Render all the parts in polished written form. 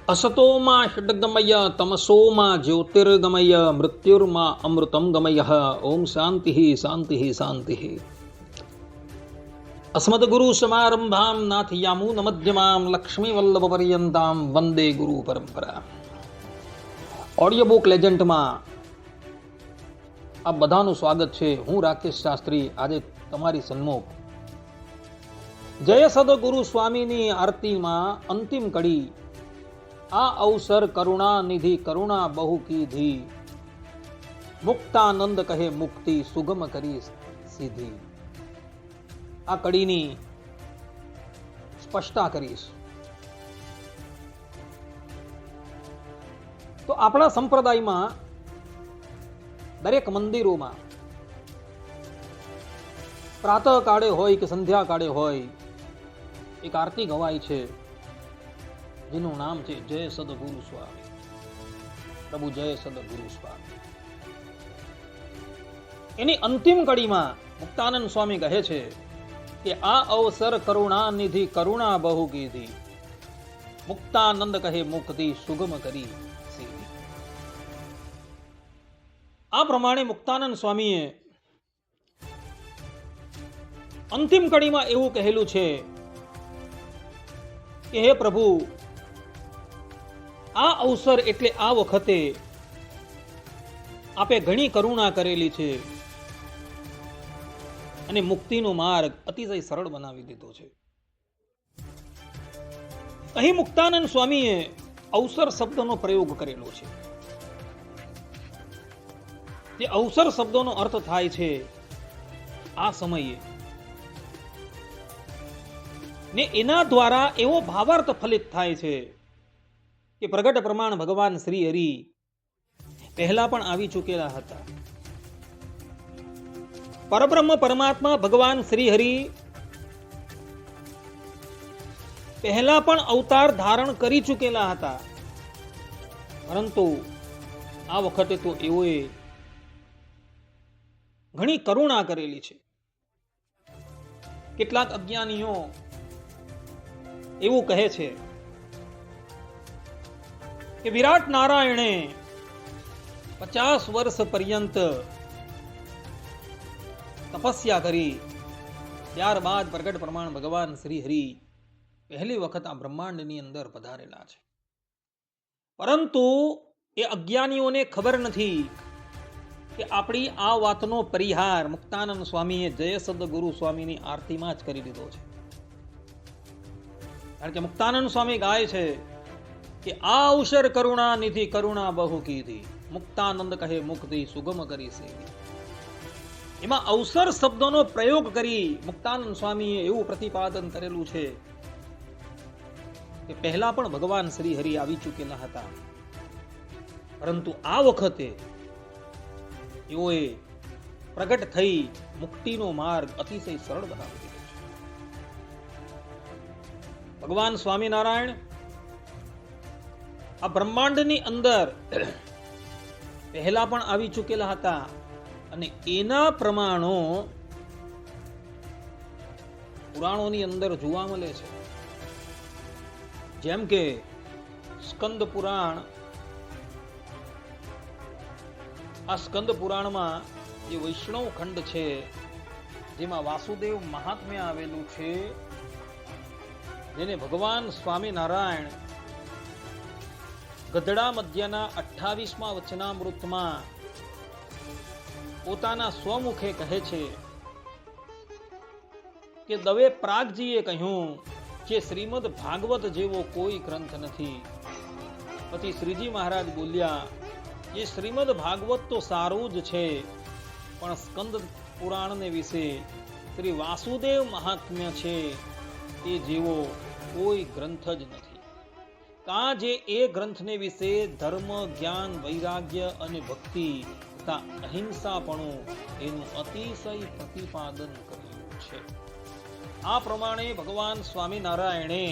असतोमा षड्गमय तमसोमा ज्योतिर्गमय मृत्युर्मा अमृतं गमय ओम शांति शांति शांति। अस्मद्गुरु समारंभां नाथयामून मध्यमां लक्ष्मीवल्लभ पर्यंतां वंदे गुरु परंपरा। Audio book લેજન્ડમાં આ બધાનું સ્વાગત છે। હું રાકેશ શાસ્ત્રી આજે તમારી સન્મુખ જય સદગુરુ સ્વામીની આરતીમાં અંતિમ કડી આ અવસર કરુણા નિધિ કરુણા બહુ કીધી મુક્તાનંદ કહે મુક્તિ સુગમ કરી સીધી। આ કડીની સ્પષ્ટતા કરીશ। તો આપણા સંપ્રદાયમાં દરેક મંદિરોમાં પ્રાતઃ કાળે હોય કે સંધ્યા કાળે હોય એક આરતી ગવાય છે જેનું નામ છે જય સદગુરુ સ્વામી। પ્રભુ જય સદગુરુ સ્વામી। એની અંતિમ કડીમાં મુક્તાનંદ સ્વામી કહે છે કે આ અવસર કરુણા નિધિ કરુણા બહુ કીધી મુક્તાનંદ કહે મુક્તિ સુગમ કરી સીધી। આ પ્રમાણે મુક્તાનંદ સ્વામીએ અંતિમ કડીમાં એવું કહેલું છે કે હે પ્રભુ આ અવસર એટલે આ વખતે આપે ઘણી કરુણા કરેલી છે અને મુક્તિનો માર્ગ અતિશય સરળ બનાવી દીધો છે। અહીં મુક્તાનંદ સ્વામીએ અવસર શબ્દનો પ્રયોગ કરેલો છે। જે અવસર શબ્દનો અર્થ થાય છે આ સમયે ને એના દ્વારા એવો ભાવાર્થ ફલિત થાય છે કે પ્રગટ પ્રમાણ ભગવાન શ્રી હરિ પહેલા પણ આવી ચૂકેલા હતા। પરબ્રહ્મ પરમાત્મા ભગવાન શ્રી હરિ પહેલા પણ અવતાર ધારણ કરી ચૂકેલા હતા, પરંતુ આ વખતે તો એઓએ ઘણી કરુણા કરેલી છે। કેટલાક અજ્ઞાનીઓ એવું કહે છે કે વિરાટ નારાયણે 50 વર્ષ પર્યંત તપસ્યા કરી, ત્યારબાદ પ્રગટ પ્રમાણ ભગવાન શ્રી હરિ પહેલી વખત આ બ્રહ્માંડની અંદર પધારેલા છે, પરંતુ એ અજ્ઞાનીઓને ખબર નથી કે આપણી આ વાતનો પરિહાર મુક્તાનંદ સ્વામીએ જય સદગુરુ સ્વામીની આરતીમાં જ કરી દીધો છે। કારણ કે મુક્તાનંદ સ્વામી ગાય છે કે આ અવસર કરુણા નિધિ કરુણા બહુ કીધી મુક્તાનંદ કહે મુક્તિ સુગમ કરી સેવી। એમાં અવસર શબ્દનો પ્રયોગ કરી મુક્તાનંદ સ્વામીએ એવું પ્રતિપાદન કરેલું છે કે પહેલા પણ ભગવાન શ્રી હરિ આવી ચૂકેલા હતા, પરંતુ આ વખતે એઓએ પ્રગટ થઈ મુક્તિનો માર્ગ અતિશય સરળ બનાવી દીધો છે। ભગવાન સ્વામિનારાયણ આ બ્રહ્માંડની અંદર પહેલા પણ આવી ચૂકેલા હતા અને એના પ્રમાણો પુરાણોની અંદર જોવા મળે છે। જેમ કે સ્કંદ પુરાણ, આ સ્કંદ પુરાણમાં જે વૈષ્ણવ ખંડ છે જેમાં વાસુદેવ મહાત્મ્ય આવેલું છે, જેને ભગવાન સ્વામિનારાયણ ગધડા મધ્યના 28મા વચનામૃતમાં પોતાના સ્વમુખે કહે છે કે દવે પ્રાગજીએ કહ્યું કે શ્રીમદ ભાગવત જેવો કોઈ ગ્રંથ નથી। પછી શ્રીજી મહારાજ બોલ્યા કે શ્રીમદ ભાગવત તો સારું જ છે, પણ સ્કંદ પુરાણને વિશે શ્રી વાસુદેવ મહાત્મ્ય છે તે જેવો કોઈ ગ્રંથ જ નથી। કા જે એ ગ્રંથને વિશે ધર્મ જ્ઞાન વૈરાગ્ય અને ભક્તિ તથા અહિંસાપણું એનું અતિશય પ્રતિપાદન કર્યું છે। આ પ્રમાણે ભગવાન સ્વામિનારાયણે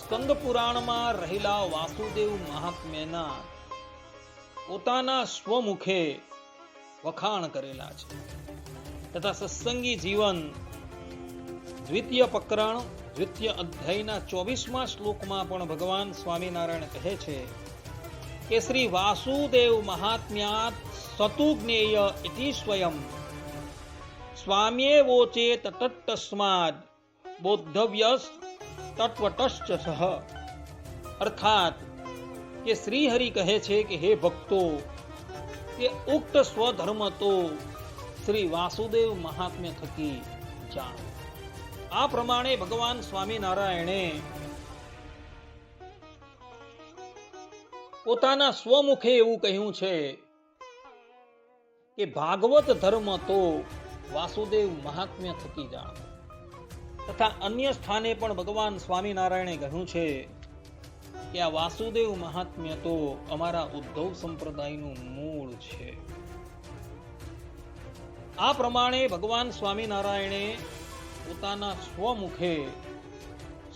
સ્કંદ પુરાણમાં રહેલા વાસુદેવ મહાત્મ્યના પોતાના સ્વમુખે વખાણ કરેલા છે તથા સત્સંગી જીવન દ્વિતીય પ્રકરણ દ્વિતીય અધ્યાયના 24મા શ્લોકમાં પણ ભગવાન સ્વામિનારાયણ કહે છે કે શ્રી વાસુદેવ મહાત્મ્યાત સતુ જ્ઞેય ઇતિ સ્વયં સ્વામ્યેવોચેત તત્તસ્માદ બોદ્ધવ્યસ તત્વતશ્ચ સહ. અર્થાત કે શ્રી હરિ કહે છે કે હે ભક્તો, કે ઉક્ત સ્વધર્મ તો શ્રી વાસુદેવ મહાત્મ્ય થકી જાણો. આ પ્રમાણે ભગવાન સ્વામિનારાયણે પોતાના સ્વમુખે એવું કહ્યું છે કે ભાગવત ધર્મ તો વાસુદેવ મહાત્મ્ય થકી જાણો. તથા અન્ય સ્થાને પણ ભગવાન સ્વામિનારાયણે કહ્યું છે કે આ વાસુદેવ મહાત્મ્ય તો અમારા ઉદ્ધવ સંપ્રદાયનું મૂળ છે. આ પ્રમાણે ભગવાન સ્વામિનારાયણે પોતાના સ્વમુખે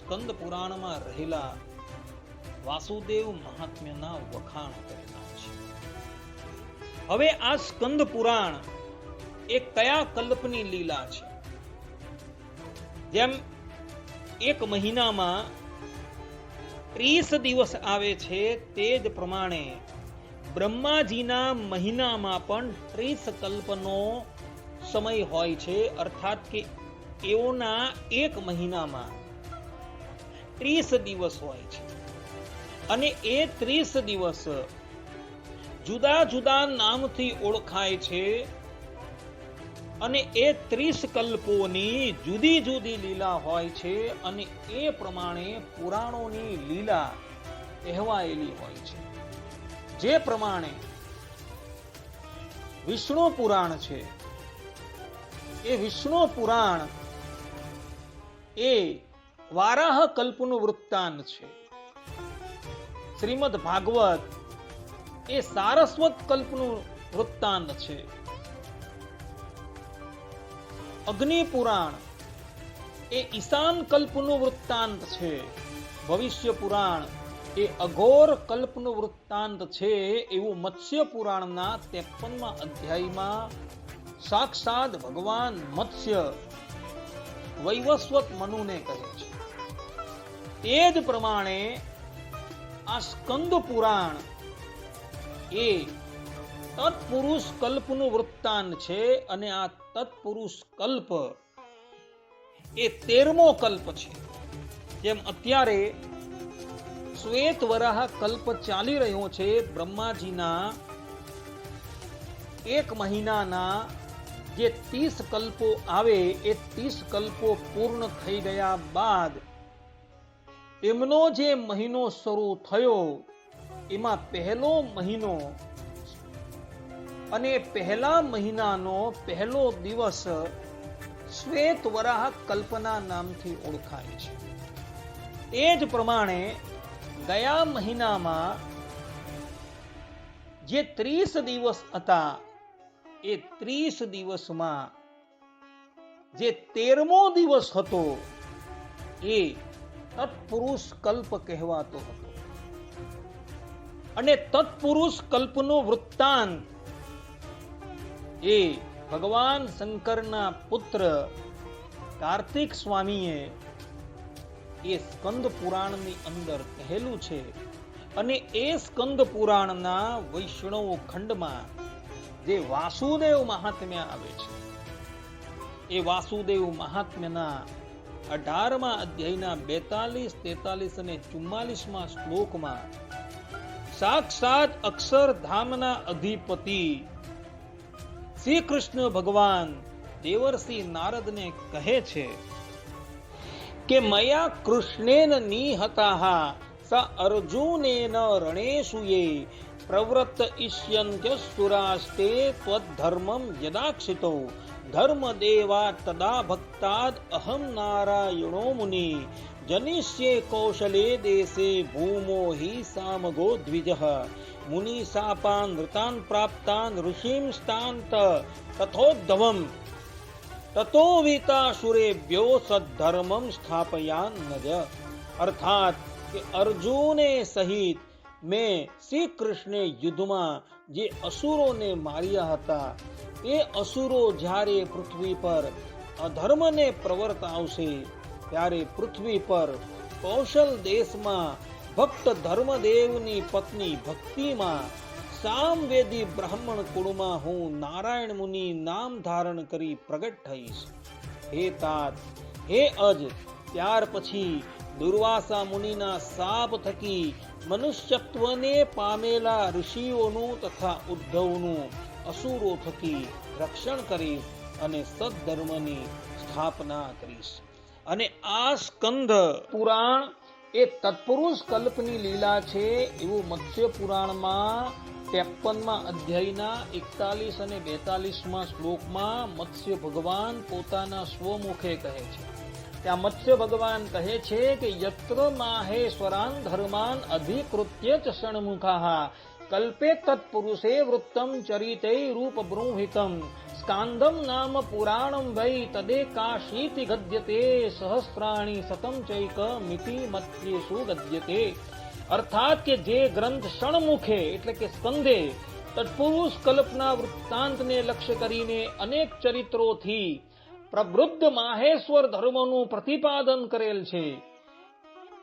સ્કંદ પુરાણમાં રહેલા વાસુદેવ મહાત્મ્યના વખાણ કરેલા છે. હવે આ સ્કંદ પુરાણ એ કયા કલ્પની લીલા છે? જેમ એક મહિનામાં 30 દિવસ આવે છે, તે જ પ્રમાણે બ્રહ્માજીના મહિનામાં પણ 30 કલ્પનો સમય હોય છે. અર્થાત કે એઓના એક મહિનામાં 30 દિવસ હોય છે અને એ 30 દિવસ જુદા જુદા નામથી ઓળખાય છે અને એ 30 કલ્પોની જુદી જુદી લીલા હોય છે અને એ પ્રમાણે પુરાણોની લીલા કહેવાયેલી હોય છે. જે પ્રમાણે વિષ્ણુ પુરાણ છે, એ વિષ્ણુ પુરાણ એ વારાહ કલ્પનું વૃત્તાંત છે. શ્રીમદ ભાગવત એ સારસ્વત કલ્પનું વૃત્તાંત છે. અગ્નિ પુરાણ એ ઈશાન કલ્પનું વૃત્તાંત છે. ભવિષ્ય પુરાણ એ અઘોર કલ્પનું વૃત્તાંત છે. એવું મત્સ્ય પુરાણના 53મા અધ્યાયમાં સાક્ષાત ભગવાન મત્સ્ય વૈવસ્વત મનુને કહે છે. તે જ પ્રમાણે આ સ્કંદ પુરાણ એ તત્પુરુષ કલ્પનું વૃત્તાંત છે અને આ તત્પુરુષ કલ્પ એ 13મો કલ્પ છે. જેમ અત્યારે શ્વેત વરાહ કલ્પ ચાલી રહ્યો છે. બ્રહ્માજીના એક મહિનાના જે 30 કલ્પો આવે એ 30 કલ્પો પૂર્ણ થઈ ગયા બાદ એમનો જે મહિનો શરૂ થયો એમાં પહેલો મહિનો અને પહેલા મહિનાનો પહેલો દિવસ શ્વેત વરાહ કલ્પના નામથી ઓળખાય છે. એ જ પ્રમાણે ગયા મહિનામાં જે 30 દિવસ હતા એ 30 દિવસમાં જે 13મો દિવસ હતો એ તત્પુરુષ કલ્પ કહેવાતો હતો. અને તત્પુરુષ કલ્પનો વૃત્તાંત એ ભગવાન શંકરના પુત્ર કાર્તિક સ્વામીએ એ સ્કંદ પુરાણની અંદર કહેલું છે. અને એ સ્કંદ પુરાણના વૈષ્ણવ ખંડમાં જે વાસુદેવ મહાત્મ્ય આવે છે, એ વાસુદેવ મહાત્મ્યના 18મા અધ્યાયના 42, 43 અને 44મા શ્લોકમાં સાક્ષાત અક્ષરધામના અધિપતિ શ્રી કૃષ્ણ ભગવાન દેવર્ષિ નારદને કહે છે કે મયા કૃષ્ણેન નિહતાઃ સ અર્જુનેન રણેષુ યે પ્રવૃત્તયિષ્યન્ત્યસુરાસ્તે ત્વદ્ધર્મં યદાક્ષિતો ધર્મદેવા તદા ભક્તાદ અહં નારાયણો મુનિ જનિષ્યે કૌશલે દેશે ભૂમો હિ સામગો દ્વિજઃ મુનિ શાપાન નૃતાન પ્રાપ્તાન ઋષિંસ્તાંત તથોદ્ધવમ તતો વીતાસુરેભ્યો સદ્ધર્મમ સ્થાપયાન નજ. અર્થાત કે અર્જુને સહિત મેં શ્રી કૃષ્ણે યુદ્ધમાં જે અસુરોને માર્યા હતા, એ અસુરો જ્યારે પૃથ્વી પર અધર્મને પ્રવર્તાવશે ત્યારે પૃથ્વી પર કૌશલ દેશમાં ભક્ત ધર્મદેવની પત્ની ભક્તિમાં સામવેદી બ્રાહ્મણ કુળમાં હું નારાયણ મુનિ નામ ધારણ કરી પ્રગટ થઈશ. હે તાત, હે અજ, ત્યાર પછી દુર્વાસા મુનિના શાપ થકી મનુષ્યત્વને પામેલા ઋષિઓનું તથા ઉદ્ધવનું અસુરો થકી રક્ષણ કરીશ અને સદ્ધર્મની સ્થાપના કરીશ. અને આ સ્કંદ પુરાણ એ તત્પુરુષ કલ્પની લીલા છે એવું મત્સ્ય પુરાણમાં 53મા અધ્યાયના 41 અને 42મા શ્લોકમાં મત્સ્ય ભગવાન પોતાના સ્વમુખે કહે છે. ત્યાં મત્સ્ય ભગવાન કહે છે કે યત્ર માહેશ્વરાન ધર્માન અધિકૃત્ય ચ ષણમુખાઃ કલ્પે તત્પુરુષે વૃત્તમ ચરિતે રૂપ બૃંહિતમ સ્કાંદમ નામ પુરાણમ વૈ તદેકાશીતિ ગદ્યતે સહસ્રાણી શતમ ચૈક મિતિ મત્સ્યેષુ ગદ્યતે. અર્થાત કે જે ગ્રંથ ષણમુખે એટલે કે સ્કંદે તત્પુરુષ કલ્પના વૃત્તાંતને લક્ષ્ય કરીને અનેક ચરિત્રોથી પ્રવૃદ્ધ માહેશ્વર ધર્મનું પ્રતિપાદન કરેલ છે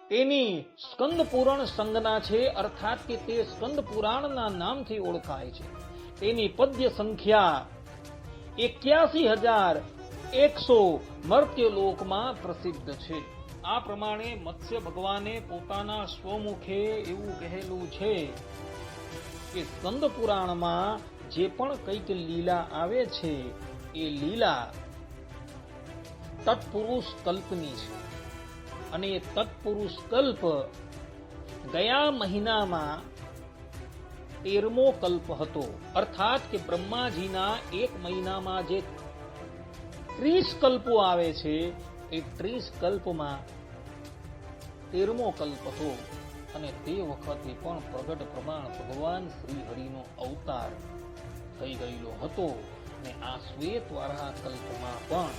તેની સ્કંદ પુરાણ સંજ્ઞા છે. અર્થાત કે તે સ્કંદ પુરાણના નામથી ઓળખાય છે. તેની પદ્ય સંખ્યા 81,100 મર્ત્યલોકમાં પ્રસિદ્ધ છે. આ પ્રમાણે મત્સ્ય ભગવાને પોતાના સ્વમુખે એવું કહેલું છે કે સ્કંદ પુરાણમાં જે પણ કંઈક લીલા આવે છે એ લીલા તત્પુરુષ કલ્પની છે. અને એ તત્પુરુષ કલ્પ ગયા મહિનામાં 13મો કલ્પ હતો. અર્થાત કે બ્રહ્માજીના એક મહિનામાં જે 30 કલ્પો આવે છે એ 30 કલ્પમાં 13મો કલ્પ હતો. અને તે વખતે પણ પ્રગટ પ્રમાણ ભગવાન શ્રી હરિનો અવતાર થઈ ગયેલો હતો. અને આ શ્વેત વારાહ કલ્પમાં પણ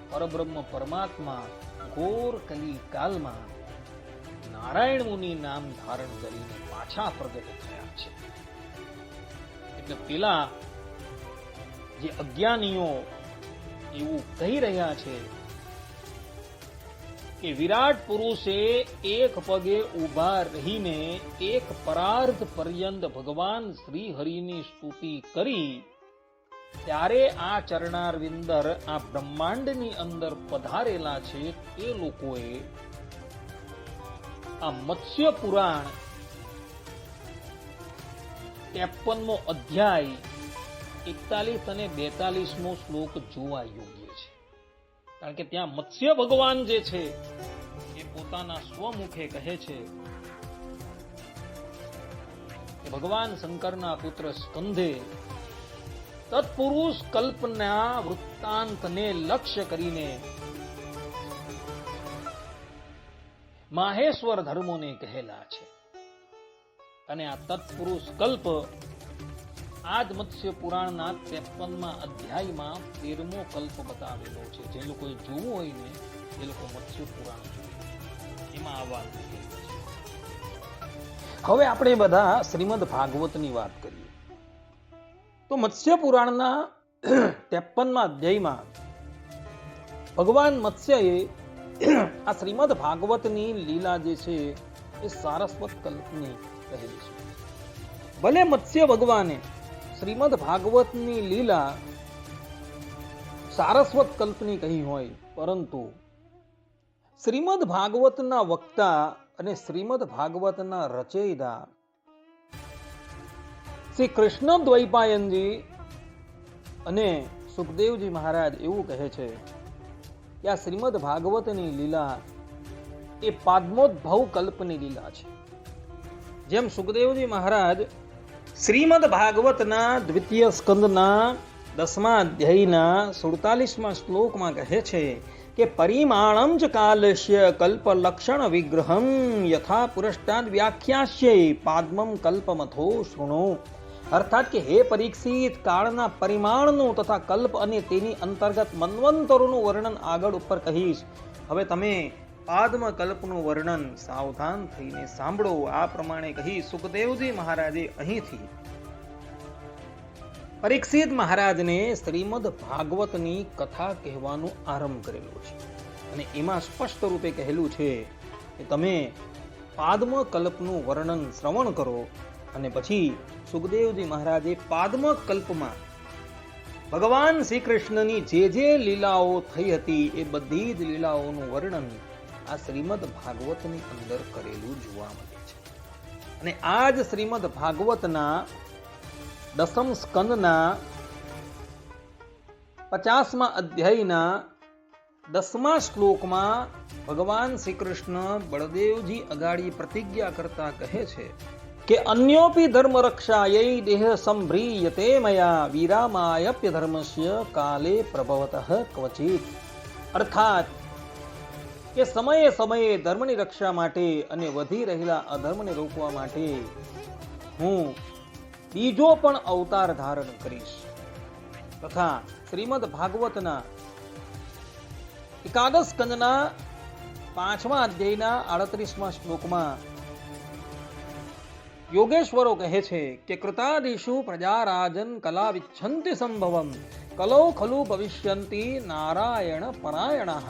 પરબ્રહ્મ પરમાત્મા ઘોર કલી કાલમાં નારાયણ મુનિ નામ ધારણ કરીને પાછા પ્રગટ થયા છે. એટલે પેલા જે અજ્ઞાનીઓ એવું કહી રહ્યા છે કે વિરાટ પુરુષે એક પગે ઊભા રહીને એક પરાર્ધ પર્યંત ભગવાન શ્રી હરિની સ્તુતિ કરી ત્યારે આ ચરણારવિંદર આ બ્રહ્માંડની અંદર પધારેલા છે તે લોકોએ આ મત્સ્ય પુરાણ 53મો અધ્યાય 41 અને 42મો શ્લોક જોવા યોગ્ય છે. કારણ કે ત્યાં મત્સ્ય ભગવાન જે છે એ પોતાના સ્વમુખે કહે છે કે ભગવાન શંકરના પુત્ર સ્કંદે તત્પુરુષ કલ્પના વૃત્તાંતને લક્ષ્ય કરીને માહેશ્વર ધર્મોને કહેલા છે. અને આ તત્પુરુષ કલ્પ આજ મત્સ્ય પુરાણના 53મા અધ્યાયમાં 13મો કલ્પ બતાવેલો છે. જે લોકોએ જોવું હોય ને એ લોકો મત્સ્ય પુરાણ જોવે, એમાં આ વાત લખેલી છે. હવે આપણે બધા શ્રીમદ ભાગવતની વાત કરીએ તો મત્સ્ય પુરાણના 53મા અધ્યાયમાં ભગવાન મત્સ્યએ આ શ્રીમદ ભાગવતની લીલા જે છે એ સારસ્વત કલ્પની કહેલી છે. ભલે મત્સ્ય ભગવાને શ્રીમદ ભાગવતની લીલા સારસ્વત કલ્પની કહી હોય, પરંતુ શ્રીમદ ભાગવતના વક્તા અને શ્રીમદ ભાગવતના રચયિતા શ્રી કૃષ્ણ દ્વૈપાયનજી અને સુખદેવજી મહારાજ એવું કહે છે કે આ શ્રીમદ ભાગવતની લીલા એ પાદ્મોદ્ભવ કલ્પની લીલા છે. જેમ સુખદેવજી મહારાજ શ્રીમદ ભાગવતના દ્વિતીય સ્કંદના 10મા અધ્યાયના 47મા શ્લોકમાં કહે છે કે પરિમાણમ ચ કાલસ્ય કલ્પ લક્ષણ વિગ્રહમ યથા પુરષ્ટાદ વ્યાખ્યાસ્યે પાદ્મમ કલ્પમથો શૃણો. અર્થાત કે હે પરીક્ષિત, કાળના પરિમાણનું તથા કલ્પ અને તેની અંતર્ગત મન્વંતરોનું વર્ણન આગળ ઉપર કહીશ. હવે તમે પાદ્મ કલ્પનું વર્ણન સાવધાન થઈને સાંભળો. આ પ્રમાણે કહી સુખદેવજી મહારાજે અહીંથી પરીક્ષિત મહારાજને શ્રીમદ ભાગવતની કથા કહેવાનો આરંભ કરેલો છે અને એમાં સ્પષ્ટ રૂપે કહેલું છે કે તમે પાદ્મ કલ્પનું વર્ણન શ્રવણ કરો. અને પછી સુખદેવજી મહારાજે પાદ્મ કલ્પમાં ભગવાન શ્રી કૃષ્ણની જે લીલાઓ થઈ હતી એ બધી જ લીલાઓનું વર્ણન આ શ્રીમદ ભાગવતની અંદર કરેલું જોવા મળે છે. અને આ જ શ્રીમદ ભાગવતના 10મ સ્કંદના 50મા અધ્યાયના 10મા શ્લોકમાં ભગવાન શ્રી કૃષ્ણ બળદેવજી અગાડી પ્રતિજ્ઞા કરતા કહે છે કે અન્યોપી ધર્મ રક્ષાયૈ દેહ સંભ્રીયતે મયા વિરામાયપ્ય ધર્મસ્ય કાલે પ્રભવતઃ ક્વચિત. અર્થાત કે સમયે સમયે ધર્મની રક્ષા માટે અને વધી રહેલા અધર્મને રોકવા માટે હું બીજો પણ અવતાર ધારણ કરીશ. તથા શ્રીમદ ભાગવતના 11 સ્કંદના 5મા અધ્યાયના 38મા શ્લોકમાં યોગેશ્વરો કહે છે કે કૃતાદિષુ પ્રજારાજન કલા વિચ્છન્તિ સંભવમ કલો ખલુ ભવિષ્યંતિ નારાયણ પરાયણાઃ.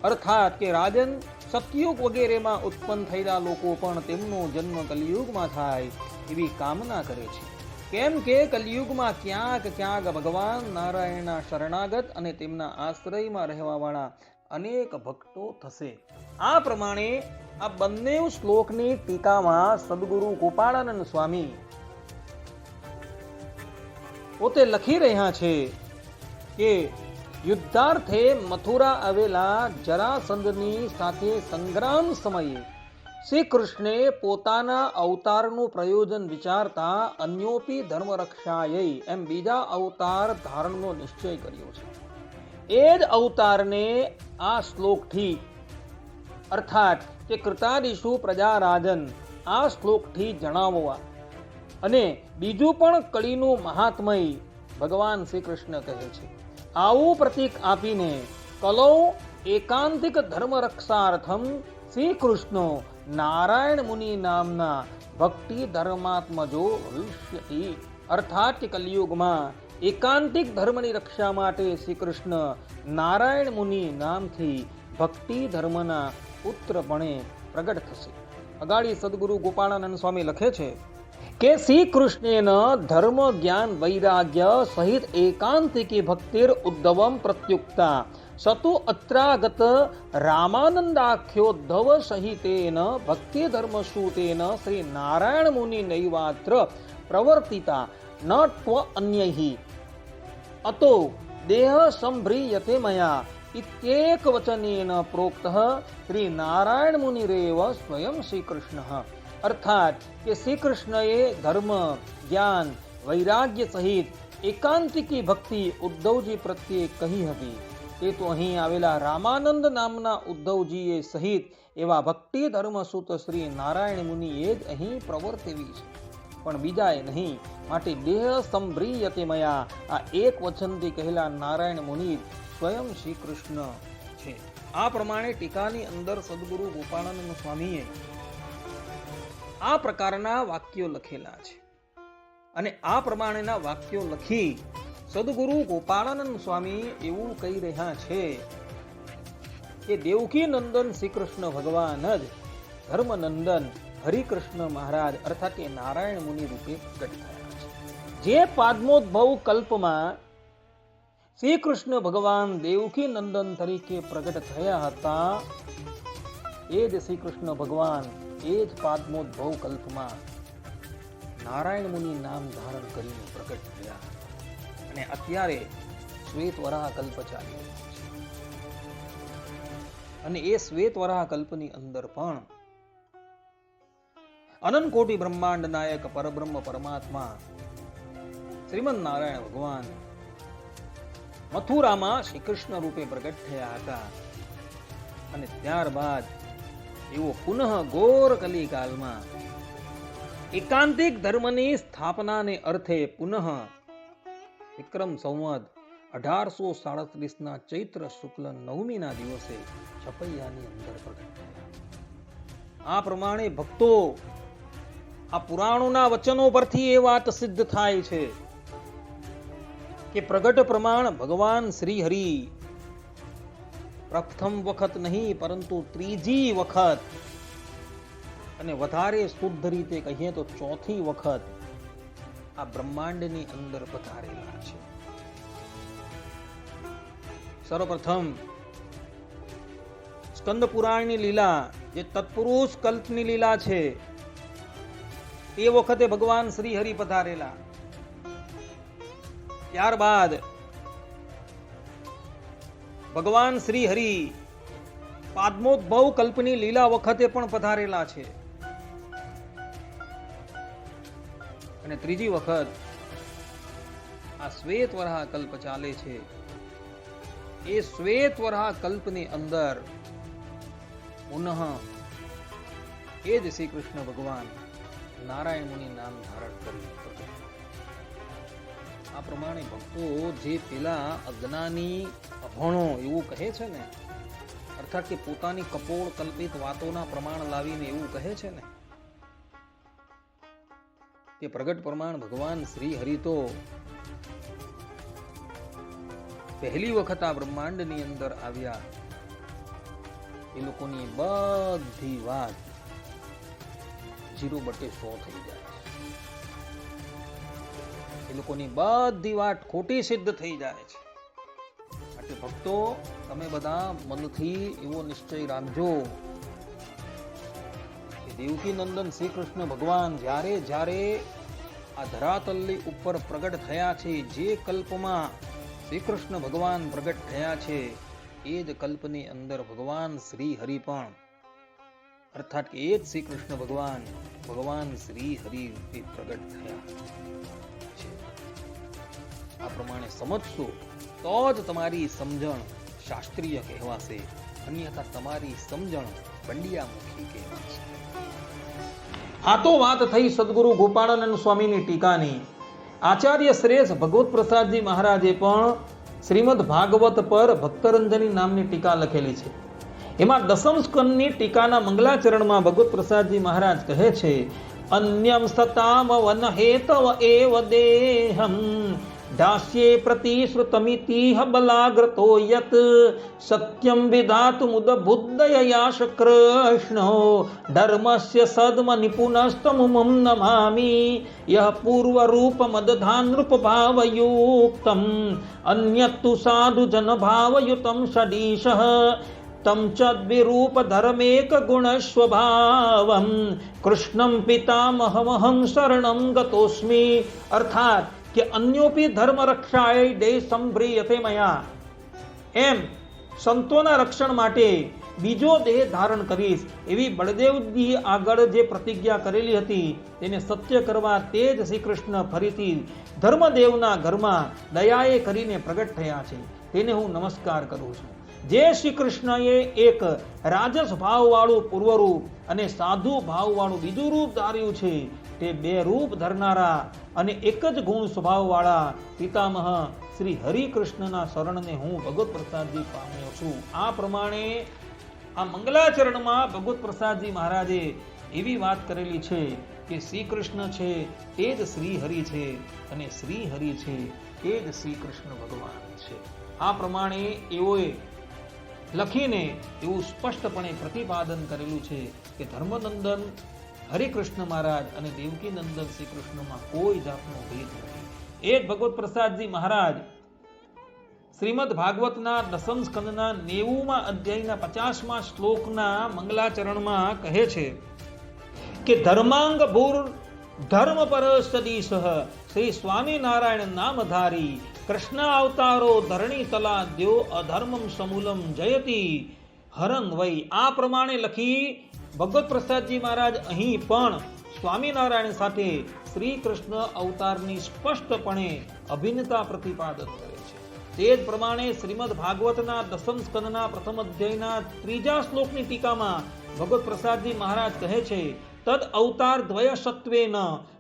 અર્થાત કે રાજન સતયુગ વગેરેમાં ઉત્પન્ન થયેલા લોકો પણ તેમનો જન્મ કલિયુગમાં થાય એવી કામના કરે છે. કેમ કે કલિયુગમાં ક્યાંક ક્યાંક ભગવાન નારાયણના શરણાગત અને તેમના આશ્રયમાં રહેવાવાળા અનેક ભક્તો થશે. આ પ્રમાણે આ બંને શ્લોકની ટીકામાં સદગુરુ ગોપાળાનંદ સ્વામી પોતે લખી રહ્યા છે કે યુદ્ધાર્થે મથુરા આવેલા જરાસંધની સાથે સંગ્રામ સમયે શ્રી કૃષ્ણે પોતાના અવતારનું પ્રયોજન વિચારતા અન્યોપી ધર્મ રક્ષાયૈ એમ બીજા અવતાર ધારણનો નિશ્ચય કર્યો છે. એ જ અવતારને આ શ્લોકથી અર્થાત કે કૃતાદિષુ પ્રજારાજન આ શ્લોકથી જણાવવા અને બીજું પણ કળીનું મહાત્મય ભગવાન શ્રી કૃષ્ણ કહે છે. આવું પ્રતીક આપીને કલૌ એકાંતિક ધર્મ રક્ષાર્થમ શ્રી કૃષ્ણો નારાયણ મુનિ નામના ભક્તિ ધર્માત્મજો ભવિષ્યતિ. અર્થાત કે કલિયુગમાં એકાંતિક ધર્મની રક્ષા માટે શ્રી કૃષ્ણ નારાયણ મુનિ નામથી ભક્તિ ધર્મના પુત્રપણે પ્રગટ થશે. અગાડી સદગુરુ ગોપાળાનંદ સ્વામી લખે છે કે શ્રી કૃષ્ણેન ધર્મ જ્ઞાન વૈરાગ્ય સહિત એકાંતિકી ભક્તિર ઉદ્ધવમ પ્રત્યુક્તા સતુ અત્રાગત રામાનંદાખ્યોદ્ધવ સહિતેન ભક્તિ ધર્મસૂતેન શ્રી નારાયણ મુનિ નૈવાત્ર પ્રવર્તિતા ન ત્વ અન્યૈ અતો દેહ સંભ્રીયતે મયા ઇત્યેક વચનેન પ્રોક્તઃ શ્રી નારાયણ મુનિરેવ સ્વયં શ્રી કૃષ્ણ. અર્થાત કે શ્રી કૃષ્ણએ ધર્મ જ્ઞાન વૈરાગ્ય સહિત એકાંતિકી ભક્તિ ઉદ્ધવજી પ્રત્યે કહી હતી. એ તો અહીં આવેલા રામાનંદ નામના ઉદ્ધવજીએ સહિત એવા ભક્તિ ધર્મસૂત શ્રી નારાયણ મુનિએ જ અહીં પ્રવર્તેવી છે, પણ બીજાએ નહીં. માટે દેહ સંભ્રીયતે મયા આ એક વચનથી કહેલા નારાયણ મુનિ સ્વયં શ્રી કૃષ્ણ છે. આ પ્રમાણે ટીકાની અંદર સદગુરુ ગોપાળાનંદ સ્વામીએ આ પ્રકારના વાક્યો લખેલા છે. અને આ પ્રમાણેના વાક્યો લખી સદગુરુ ગોપાળાનંદ સ્વામી એવું કહી રહ્યા છે કે દેવકી નંદન શ્રી કૃષ્ણ ભગવાન જ ધર્મનંદન હરિકૃષ્ણ મહારાજ અર્થાત કે નારાયણ મુનિ રૂપે પ્રગટ થયા છે. જે પાદ્મોદ્ભવ કલ્પમાં શ્રી કૃષ્ણ ભગવાન દેવકી નંદન તરીકે પ્રગટ થયા હતા, એ જ શ્રી કૃષ્ણ ભગવાન એ જ પાદ્મોદ્ભવ કલ્પમાં નારાયણ મુનિ નામ ધારણ કરીને પ્રગટ થયા. અને અત્યારે શ્વેત વરાહ કલ્પ ચાલી રહ્યો છે. અને એ શ્વેત વરાહ કલ્પની અંદર પણ અનંત કોટી બ્રહ્માંડ નાયક પરબ્રહ્મ પરમાત્મા શ્રીમદ નારાયણ ભગવાન મથુરામાં શ્રી કૃષ્ણ રૂપે પ્રગટ થયા હતા. અને ત્યારબાદ એવો પુનઃ ઘોર કલિકાલમાં એકાંતિક ધર્મની સ્થાપનાને અર્થે પુનઃ વિક્રમ સંવત 1837 ચૈત્ર શુક્લ 9મીના દિવસે છપૈયાની અંદર પ્રગટ થયા. આ પ્રમાણે ભક્તો આ પુરાણોના વચનો પરથી એ વાત સિદ્ધ થાય છે કે પ્રગટ પ્રમાણ ભગવાન શ્રી હરિ પ્રથમ વખત નહીં પરંતુ ત્રીજી વખત અને વધારે શુદ્ધ રીતે કહીએ તો ચોથી વખત આ બ્રહ્માંડની અંદર પધારેલા છે. સર્વપ્રથમ સ્કંદ પુરાણની લીલા જે તત્પુરુષ કલ્પની લીલા છે એ વખતે ભગવાન શ્રી હરિ પધારેલા. ત્યારબાદ ભગવાન શ્રી હરિ પાદ્મોદ્ભવ કલ્પની લીલા વખતે પણ પધારેલા છે. અને ત્રીજી વખત આ શ્વેત વરાહ કલ્પ ચાલે છે. એ શ્વેત વરાહ કલ્પની અંદર પુનઃ એ જ શ્રી કૃષ્ણ ભગવાન નારાયણ મુનિ નામ ધારણ કર્યું. આ પ્રમાણે ભક્તો જે પેલા અજ્ઞાની અભણો એવું કહે છે ને, અર્થાત કે પોતાની કપોળ કલ્પિત વાતોના પ્રમાણ લાવીને એવું કહે છે ને, તે પ્રગટ પ્રમાણ ભગવાન શ્રી હરિ તો પહેલી વખત આ બ્રહ્માંડની અંદર આવ્યા. એ લોકોની બધી વાત 0/100 થઈ જાય. એ લોકોની બધી વાત ખોટી સિદ્ધ થઈ જાય છે. માટે ભક્તો તમે બધા મનથી એવો નિશ્ચય રાખજો કે દેવકી નંદન શ્રી કૃષ્ણ ભગવાન જ્યારે જ્યારે આ ધરાતલની ઉપર પ્રગટ થયા છે, જે કલ્પમાં શ્રી કૃષ્ણ ભગવાન પ્રગટ થયા છે એ જ કલ્પની અંદર ભગવાન શ્રી હરિ પણ, અર્થાત કે એ જ શ્રી કૃષ્ણ ભગવાન શ્રી હરિ રૂપે પ્રગટ થયા. આ પ્રમાણે સમજશો તો જ તમારી સમજણ શાસ્ત્રીય કહેવાશે, અન્યથા તમારી સમજણ બંડિયામુખી કહેવાશે. આ તો વાત થઈ સદગુરુ ગોપાળાનંદ સ્વામીની ટીકાની. આચાર્ય શ્રેષ્ઠ ભગવત પ્રસાદજી મહારાજે પણ શ્રીમદ ભાગવત પર ભક્તરંજની નામની ટીકા લખેલી છે. એમાં દસમ સ્કંદની ટીકાના મંગલાચરણમાં ભગવત પ્રસાદજી મહારાજ કહે છે, અન્યમ સતામ વન હેતવ એવ દેહમ દાસ્યે પ્રતિશ્રુતમિતિહ બલાગ્રતો યત સત્યમ વિધાતુમુદબુદ્ધયયાશ કૃષ્ણો ધર્મસ્ય સદ્મ નિપુનસ્તમુમં નમામિ યહ પૂર્વરૂપમદધાનૃપભાવયુક્તમ અન્યત્તુ સાધુ જનભાવયુતમ ષડીશઃ તમ ચદ્વિરૂપ ધર્મેક ગુણ સ્વભાવમ કૃષ્ણમ પિતામહમહં શરણં ગતોસ્મિ. અર્થાત કે અન્યોપી ધર્મ રક્ષાય દેહ સંભ્રિયતે મયા, એમ સંતોના રક્ષણ માટે બીજો દેહ ધારણ કરીશ એવી બળદેવજી આગળ જે પ્રતિજ્ઞા કરેલી હતી તેને સત્ય કરવા તે જ શ્રી કૃષ્ણ ફરીથી ધર્મદેવના ઘરમાં દયાએ કરીને પ્રગટ થયા છે. તેને હું નમસ્કાર કરું છું. જે શ્રી કૃષ્ણએ એક રાજસ ભાવવાળું પૂર્વરૂપ અને સાધુ ભાવવાળું બીજું રૂપ ધાર્યું છે, તે બે રૂપ ધરનારા અને એક જ ગુણ સ્વભાવવાળા પિતામહ શ્રી હરિકૃષ્ણના શરણને હું ભગવત પ્રસાદજી પામ્યો છું. આ પ્રમાણે આ મંગલાચરણમાં ભગવત પ્રસાદજી મહારાજે એવી વાત કરેલી છે કે શ્રી કૃષ્ણ છે તે જ શ્રી હરિ છે અને શ્રી હરિ છે તે જ શ્રી કૃષ્ણ ભગવાન છે. આ પ્રમાણે એઓએ લખીને એવું સ્પષ્ટપણે પ્રતિપાદન કરેલું છે કે ધર્મનંદન હરિકૃષ્ણ મહારાજ અને દેવકી નંદન શ્રી કૃષ્ણમાં કોઈ જાતનો ભેદ નથી. એ જ ભગવત પ્રસાદજી મહારાજ શ્રીમદ ભાગવતના દસમ સ્કંદના 90મા અધ્યાયના 50મા શ્લોકના મંગલાચરણમાં કહે છે કે ધર્માંગ ભૂર ધર્મ પર સદીશ શ્રી સ્વામિનારાયણ નામધારી કૃષ્ણ અવતારો ધરણી તલા દ્યો અધર્મમ સમૂલમ જયતી હરંગ વૈ. આ પ્રમાણે લખી ભગવત પ્રસાદજી મહારાજ અહીં પણ સ્વામિનારાયણ સાથે શ્રી કૃષ્ણ અવતારની સ્પષ્ટપણે અભિન્નતા પ્રતિપાદન કરે છે. તે જ પ્રમાણે શ્રીમદ ભાગવતના દસમ સ્કંદના પ્રથમ અધ્યાયના 3જા શ્લોકની ટીકામાં ભગવત પ્રસાદજી મહારાજ કહે છે, તદ અવતાર દ્વય સત્વેન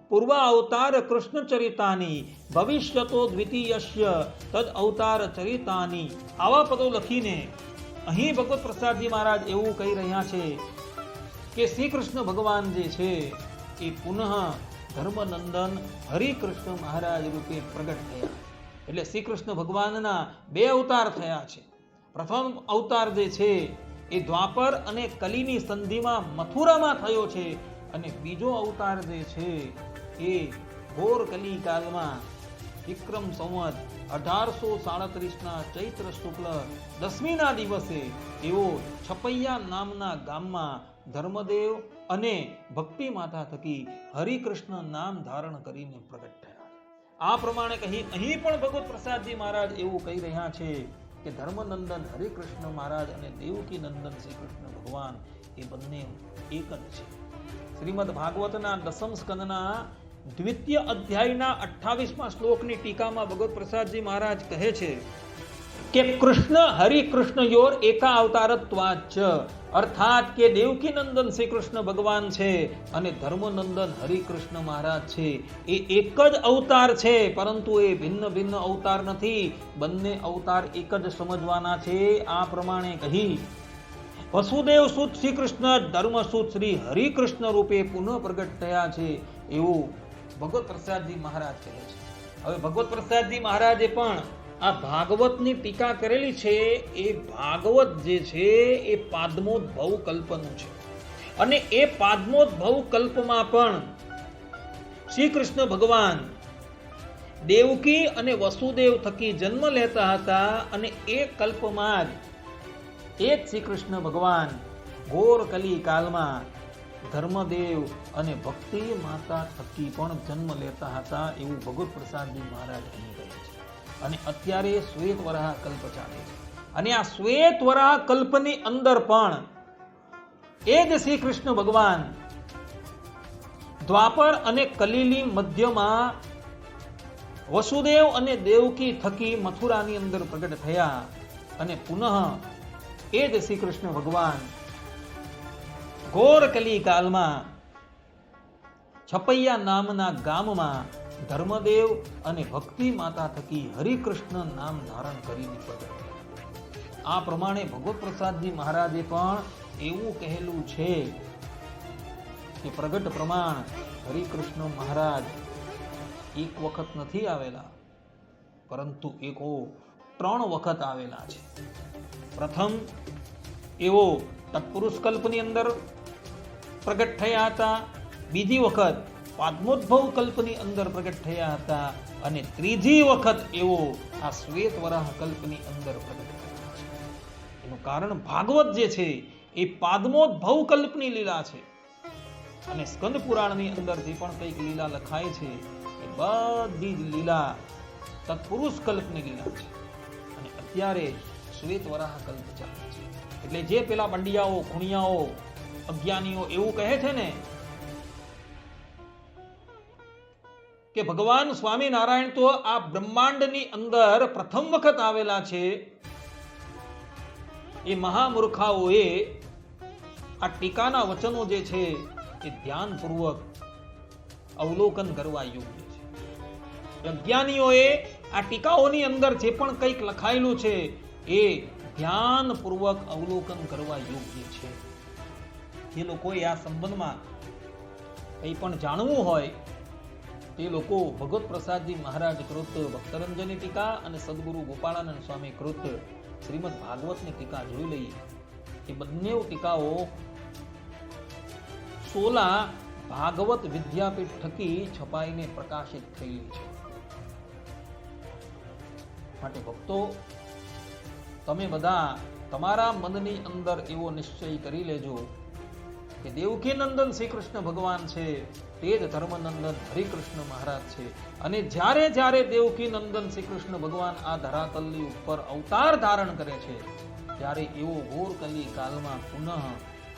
પૂર્વ અવતાર કૃષ્ણ ચરિતાની ભવિષ્યતો દ્વિતીયસ્ય તદ અવતાર ચરિતાની. આવા પદો લખીને અહીં ભગવત પ્રસાદજી મહારાજ એવું કહી રહ્યા છે કે શ્રી કૃષ્ણ ભગવાન જે છે એ પુનઃ ધર્મનંદન હરિકૃષ્ણ મહારાજ રૂપે પ્રગટ થયા. એટલે શ્રી કૃષ્ણ ભગવાનના બે અવતાર થયા છે. પ્રથમ અવતાર જે છે એ દ્વાપર અને કલીની સંધિમાં મથુરામાં થયો છે, અને બીજો અવતાર જે છે એ ઘોર કલી કાળમાં વિક્રમ સંવત 1837 ચૈત્ર શુક્લ દસમીના દિવસે એવો છપૈયા નામના ગામમાં ધર્મદેવ અને ભક્તિ માતા થકી હરિકૃષ્ણ નામ ધારણ કરીને પ્રગટ થયા. આ પ્રમાણે અહીં પણ ભગવત પ્રસાદજી મહારાજ એવું કહી રહ્યા છે કે ધર્મનંદન હરિકૃષ્ણ મહારાજ અને દેવકી નંદન શ્રી કૃષ્ણ ભગવાન એ બંને એક જ છે. શ્રીમદ ભાગવતના 10મ સ્કંદના દ્વિતીય અધ્યાયના 28મા શ્લોકની ટીકામાં ભગવત પ્રસાદજી મહારાજ કહે છે કે કૃષ્ણ હરિકૃષ્ણ યોર એકા અવતારત્વાચ, અર્થાત કે દેવકી નંદન શ્રી કૃષ્ણ ભગવાન છે અને ધર્મનંદન હરિકૃષ્ણ મહારાજ છે એ એક જ અવતાર છે, પરંતુ એ ભિન્ન ભિન્ન અવતાર નથી. બંને અવતાર એક જ સમજવાના છે. આ પ્રમાણે કહી વસુદેવ સુત શ્રી કૃષ્ણ ધર્મ સુત શ્રી હરિકૃષ્ણ રૂપે પુનઃ પ્રગટ થયા છે એવું ભગવત પ્રસાદજી મહારાજ કહે છે. હવે ભગવત પ્રસાદજી મહારાજે પણ આ ભાગવતની ટીકા કરેલી છે. એ ભાગવત જે છે એ પાદ્મોદ્ભવ કલ્પનું છે, અને એ પાદ્મોદ્ભવ કલ્પમાં પણ શ્રી કૃષ્ણ ભગવાન દેવકી અને વસુદેવ થકી જન્મ લેતા હતા, અને એ કલ્પમાં જ એક શ્રી કૃષ્ણ ભગવાન ઘોર કલી કાલમાં ધર્મદેવ અને ભક્તિ માતા થકી પણ જન્મ લેતા હતા એવું ભગવત પ્રસાદજી મહારાજ અહીં કહે છે. અને અત્યારે શ્વેત વરાહ કલ્પ ચાલે છે, અને આ શ્વેત વરાહ કલ્પની અંદર પણ એ જ શ્રી કૃષ્ણ ભગવાન દ્વાપર અને કલીની મધ્યમાં વસુદેવ અને દેવકી થકી મથુરાની અંદર પ્રગટ થયા, અને પુનઃ એ જ શ્રી કૃષ્ણ ભગવાન ઘોર કલી કાલમાં છપૈયા નામના ગામમાં ધર્મદેવ અને ભક્તિ માતા થકી હરિકૃષ્ણ નામ ધારણ કરીને પ્રગટ થયા. આ પ્રમાણે ભગવત પ્રસાદજી મહારાજે પણ એવું કહેલું છે કે પ્રગટ પ્રમાણ હરિકૃષ્ણ મહારાજ એક વખત નથી આવેલા, પરંતુ એકો 3 વખત આવેલા છે. પ્રથમ એવો તત્પુરુષ કલ્પની અંદર પ્રગટ થયા હતા, બીજી વખત પાદ્મોદ્ભવ કલ્પની અંદર પ્રગટ થયા હતા, અને ત્રીજી વખત એવો આ શ્વેત વરાહ કલ્પની અંદર પ્રગટ થયા છે. એનું કારણ ભાગવત જે છે એ પાદ્મોદ્ભવ કલ્પની લીલા છે, અને સ્કંદ પુરાણની અંદર જે પણ કંઈક લીલા લખાય છે એ બધી જ લીલા તત્પુરુષ કલ્પની લીલા છે, અને અત્યારે શ્વેત વરાહ કલ્પ ચાલે છે. એટલે જે પેલા બંડિયાઓ, ખૂણિયાઓ, અજ્ઞાનીઓ એવું કહે છે ને કે ભગવાન સ્વામિનારાયણ તો આ બ્રહ્માંડની અંદર પ્રથમ વખત આવેલા છે, એ મહામૂર્ખાઓએ આ ટીકાના વચનો જે છે એ ધ્યાનપૂર્વક અવલોકન કરવા યોગ્ય છે. અજ્ઞાનીઓએ આ ટીકાઓની અંદર જે પણ કંઈક લખાયેલું છે એ ધ્યાનપૂર્વક અવલોકન કરવા યોગ્ય છે. જે લોકોએ આ સંબંધમાં કંઈ પણ જાણવું હોય તે લોકો ભગવત પ્રસાદજી મહારાજ કૃત ભક્તરંજની ટીકા અને સદગુરુ ગોપાળાનંદ સ્વામી કૃત શ્રીમદ ભાગવતની ટીકા જોઈ લઈએ. એ બંને ટીકાઓ 16 ભાગવત વિદ્યાપીઠ થકી છપાઈને પ્રકાશિત થયેલી છે. માટે ભક્તો, તમે બધા તમારા મનની અંદર એવો નિશ્ચય કરી લેજો કે દેવકી નંદન શ્રી કૃષ્ણ ભગવાન છે તે જ ધર્મનંદન હરિકૃષ્ણ મહારાજ છે. અને જ્યારે જ્યારે દેવકી નંદન શ્રી કૃષ્ણ ભગવાન આ ધરાતલની ઉપર અવતાર ધારણ કરે છે ત્યારે એવો ઘોર કલી કાલમાં પુનઃ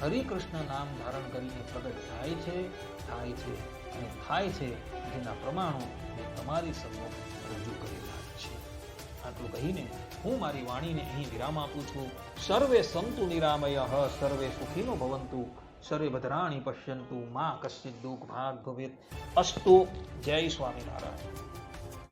હરિકૃષ્ણ નામ ધારણ કરીને પ્રગટ થાય છે અને થાય છે, જેના પ્રમાણો મેં તમારી સમક્ષ રજૂ કરેલા છે. આટલું કહીને હું મારી વાણીને અહીં વિરામ આપું છું. સર્વે સંતુ નિરામયઃ, સર્વે સુખીનો ભવંતુ, સર્વે ભદ્રાણી પશ્યંતુ, મા કશ્ચિદ દુઃખ ભાગ ભવેત. અસ્તુ. જય સ્વામિનારાયણ.